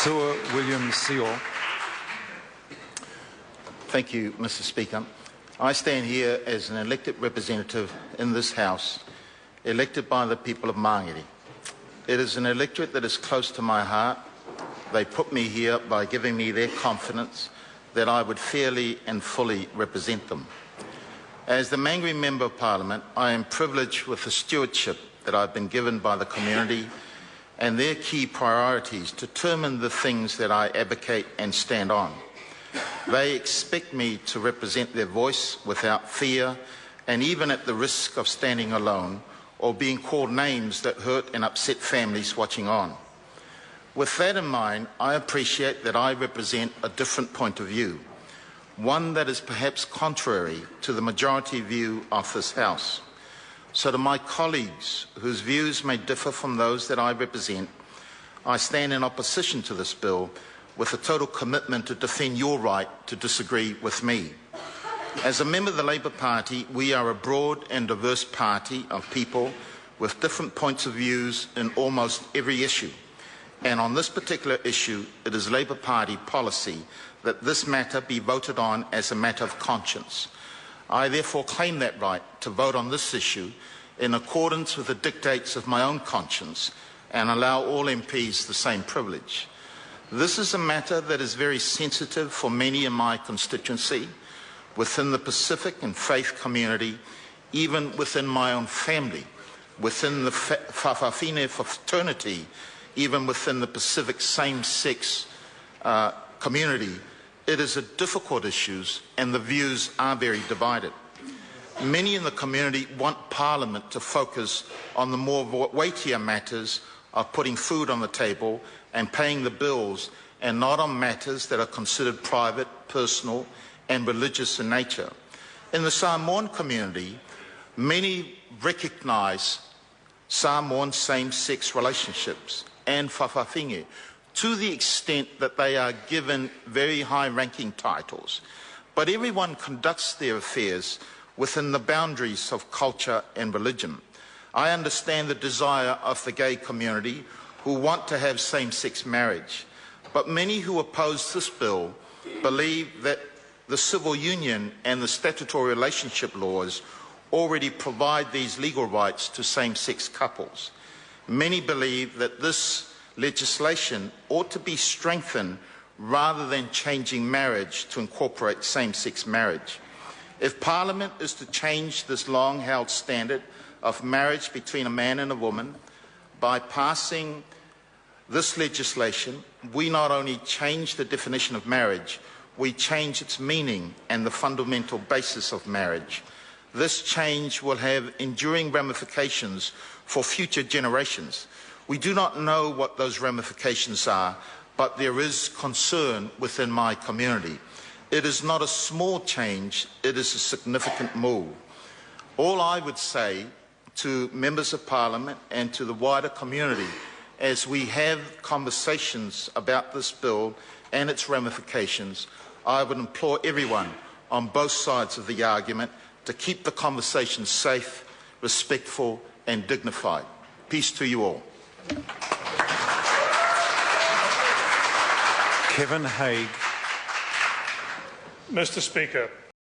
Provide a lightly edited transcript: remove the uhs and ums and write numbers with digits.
Sir William Sewell. Thank you, Mr. Speaker. I stand here as an elected representative in this House, elected by the people of Māngere. It is an electorate that is close to my heart. They put me here by giving me their confidence that I would fairly and fully represent them. As the Māngere Member of Parliament, I am privileged with the stewardship that I've been given by the community, and their key priorities determine the things that I advocate and stand on. They expect me to represent their voice without fear, and even at the risk of standing alone or being called names that hurt and upset families watching on. With that in mind, I appreciate that I represent a different point of view, one that is perhaps contrary to the majority view of this House. So to my colleagues whose views may differ from those that I represent, I stand in opposition to this bill with a total commitment to defend your right to disagree with me. As a member of the Labour Party, we are a broad and diverse party of people with different points of views in almost every issue. And on this particular issue, it is Labour Party policy that this matter be voted on as a matter of conscience. I therefore claim that right to vote on this issue in accordance with the dictates of my own conscience and allow all MPs the same privilege. This is a matter that is very sensitive for many in my constituency, within the Pacific and faith community, even within my own family, within the Whawhawhine fraternity, even within the Pacific same-sex community. It is a difficult issue and the views are very divided. Many in the community want Parliament to focus on the more weightier matters of putting food on the table and paying the bills, and not on matters that are considered private, personal and religious in nature. In the Samoan community, many recognise Samoan same-sex relationships and whawhawhine to the extent that they are given very high-ranking titles. But everyone conducts their affairs within the boundaries of culture and religion. I understand the desire of the gay community who want to have same-sex marriage, but many who oppose this bill believe that the civil union and the statutory relationship laws already provide these legal rights to same-sex couples. Many believe that this legislation ought to be strengthened rather than changing marriage to incorporate same-sex marriage. If Parliament is to change this long-held standard of marriage between a man and a woman, by passing this legislation, we not only change the definition of marriage, we change its meaning and the fundamental basis of marriage. This change will have enduring ramifications for future generations. We do not know what those ramifications are, but there is concern within my community. It is not a small change, it is a significant move. All I would say to members of Parliament and to the wider community as we have conversations about this bill and its ramifications, I would implore everyone on both sides of the argument to keep the conversation safe, respectful and dignified. Peace to you all. Kevin Haig. Mr. Speaker,